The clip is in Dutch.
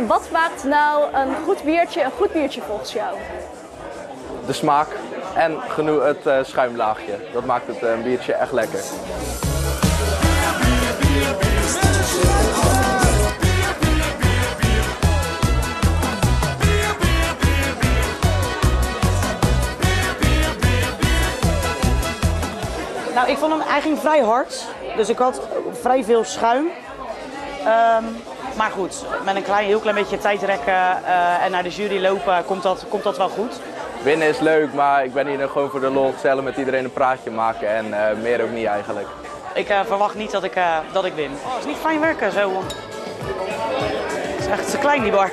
Wat maakt nou een goed biertje volgens jou? De smaak en het schuimlaagje. Dat maakt het een biertje echt lekker. Nou, ik vond hem eigenlijk vrij hard. Dus ik had vrij veel schuim. Maar goed, met een heel klein beetje tijdrekken en naar de jury lopen komt dat wel goed. Winnen is leuk, maar ik ben hier nog gewoon voor de lol, gezellig met iedereen een praatje maken en meer ook niet eigenlijk. Ik verwacht niet dat ik win. Oh, het is niet fijn werken zo. Het is echt te klein die bar.